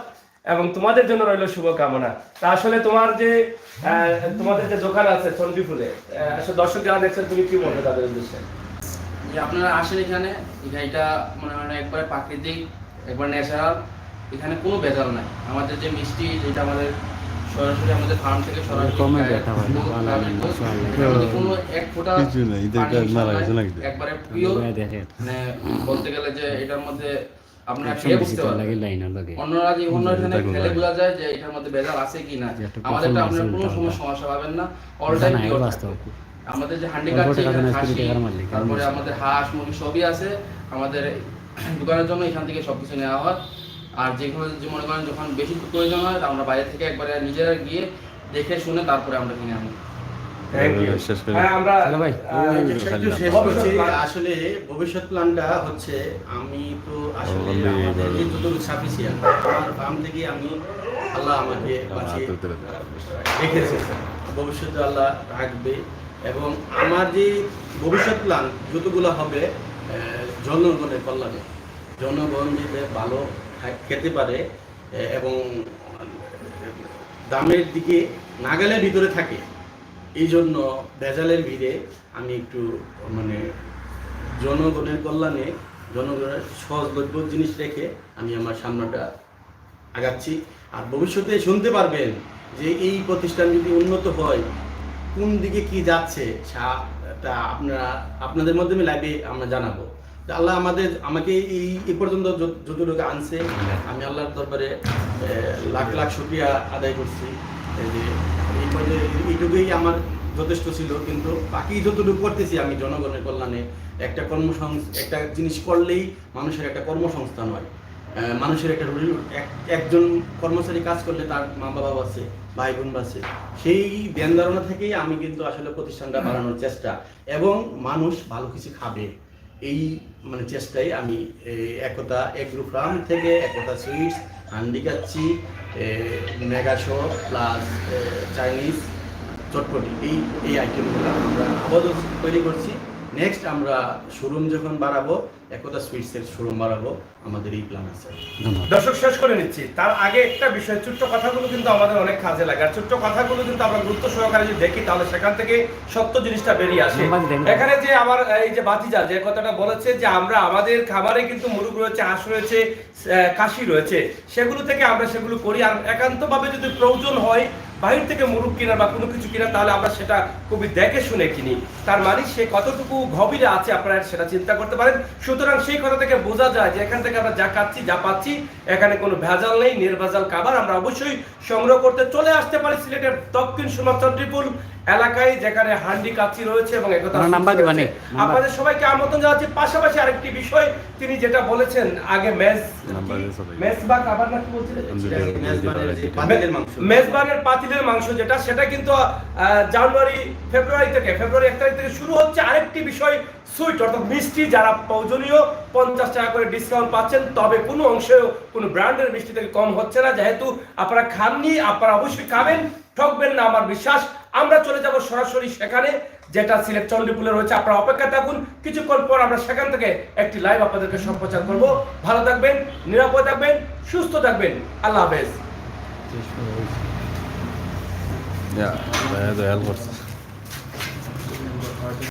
এবং তোমাদের জন্য রইল শুভকামনা। তা আসলে তোমার যে তোমাদের যে দোকান আছে চন্ডীপুরে, আসলে দর্শক যারা দেখছেন, তুমি কি বলবে তাদের উদ্দেশ্যে? যে আপনারা আসেন এখানে, এটা মনে হয় একবারে প্রাকৃতিক, একবার ন্যাচারাল। এখানে কোনো ভেজাল নাই। আমাদের যে মিষ্টি, যেটা আমাদের সরাসরি আমাদের ফার্ম থেকে সরাসরি কোনো এক ফোঁটা একবারে পিওর। মানে বলতে গেলে যে এটার মধ্যে আপনারা খেয়ে বুঝতে পারবেন। অন্যরা যে অন্য এখানে খেলে বোঝা যায় যে এটার মধ্যে ভেজাল আছে কি না। আমাদেরটা আপনারা কোনো সমস্যা পাবেন না, অল টাইম পিওর থাকবে। আমাদের যে হান্ডি কাচ্চি, তারপরে আমাদের হাঁস মুরগি সবই আছে। আমাদের দোকানের জন্য এখান থেকে সবকিছু নেওয়া হয়। আর যেগুলো যে মনে করেন যখন বেশি প্রয়োজন হয় আমরা বাইরে থেকে একবারে নিজেরা গিয়ে দেখে শুনে তারপরে আমরা কিনে আনি। আসলে ভবিষ্যৎ প্ল্যানটা হচ্ছে, আমি তো আসলে আমাদের যতটুকু সাফিসিয়েন্ট, আমার ফার্ম থেকে আমি আল্লাহ আমাকে বাঁচিয়ে রেখেছে, ভবিষ্যতে আল্লাহ রাখবে। এবং আমার যে ভবিষ্যৎ প্ল্যান যতগুলো হবে জনগণের কল্যাণে, জনগণ যাতে ভালো খেতে পারে এবং দামের দিকে নাগালের ভিতরে থাকে, এই জন্য ভেজালের ভিড়ে আমি একটু মানে জনগণের কল্যাণে, জনগণের সহজলভ্য জিনিস রেখে আমি আমার সামনেটা আগাচ্ছি। আর ভবিষ্যতে শুনতে পারবেন যে এই প্রতিষ্ঠান যদি উন্নত হয়, কোন দিকে কি যাচ্ছে, তা আপনাদের মাধ্যমে লাইভে আমরা জানাবো। আল্লাহ আমাকে এই পর্যন্ত যতটুকু আনছে, আমি আল্লাহর দরবারে লাখ লাখ শুকরিয়া আদায় করছি যে এইটুকুই আমার যথেষ্ট ছিল। কিন্তু বাকি যতটুকু করতেছি আমি জনগণের কল্যাণে, একটা জিনিস করলেই মানুষের একটা কর্মসংস্থান হয়, মানুষের একটা একজন কর্মচারী কাজ করলে তার মা বাবা আছে, ভাই বোন আছে। সেই ধ্যান ধারণা থেকেই আমি কিন্তু আসলে প্রতিষ্ঠানটা বাড়ানোর চেষ্টা, এবং মানুষ ভালো কিছু খাবে এই মানে চেষ্টাই আমি একতা এগ্রো ফার্ম থেকে Ekta sweets, Handi Kacchi, mega show plus Chinese chotpoti, এই আইটেমগুলো আমরা আপাতত তৈরি করছি। নেক্সট আমরা শোরুম যখন বাড়াবো, একতা সুইটসের শোরুম বাড়াবো, আমাদের এই প্ল্যান আছে। দর্শক, শেষ করে নিচ্ছি। তার আগে একটা বিষয়, ছোট্ট কথাগুলো কিন্তু আমাদের অনেক কাজে লাগে। আর ছোট্ট কথাগুলো কিন্তু আমরা গুরুত্ব সহকারে যদি দেখি, তাহলে সেখান থেকে সত্য জিনিসটা বেরিয়ে আসে। এখানে যে আমার এই যে বাতিজা যে কথাটা বলেছে যে আমরা আমাদের খাবারে কিন্তু মুরগ রয়েছে, হাঁস রয়েছে, কাশি রয়েছে, সেগুলো থেকে আমরা সেগুলো করি। আর একান্তভাবে যদি প্রয়োজন হয় বাহির থেকে মুরগ কিনা বা কোনো কিছু কিনা, তাহলে আমরা সেটা খুবই দেখে শুনে কিনি। তার মানে সে কতটুকু গভীরে আছে আপনারা সেটা চিন্তা করতে পারেন। সুতরাং সেই কথা থেকে বোঝা যায় যে এখান থেকে আমরা যা খাচ্ছি, যা পাচ্ছি, এখানে কোনো ভেজাল নেই, নির্ভেজাল খাবার আমরা অবশ্যই সংগ্রহ করতে চলে আসতে পারি সিলেটের দক্ষিণ সীমান্ত চন্ডীপুর এলাকায় যেখানে হান্ডি কাচ্চি রয়েছে এবং একতা আমার নাম্বার দিবা নে, নাম্বার। আপনাদের সবাইকে আমন্ত্রণ জানাচ্ছি। পাশাপাশি আরেকটি বিষয় তিনি যেটা বলেছেন আগে মেজ বা খাবার না কি বলছিলেন, মেজবানের পাতিলের মাংস যেটা, সেটা কিন্তু ফেব্রুয়ারি 1 তারিখ থেকে শুরু হচ্ছে। আরেকটি বিষয় সুইট অর্থাৎ মিষ্টি, যারা প্রয়োজনীয় 50 টাকা করে ডিসকাউন্ট পাচ্ছেন, তবে কোনো অংশেও কোনো ব্র্যান্ডের মিষ্টি থেকে কম হচ্ছে না। যেহেতু আপনারা খাননি, আপনারা অবশ্যই খাবেন, ঠকবেন না আমার বিশ্বাস। আমরা চলে যাব সরাসরি সেখানে, যেটা সিলেট চন্ডীপুলে রয়েছে। আপনারা অপেক্ষা থাকুন, কিছুক্ষণ পর আমরা সেখান থেকে একটি লাইভ আপনাদেরকে সম্প্রচার করব। ভালো থাকবেন, নিরাপদ থাকবেন, সুস্থ থাকবেন। আল্লাহ হাফেজ। Ja, dat helpt.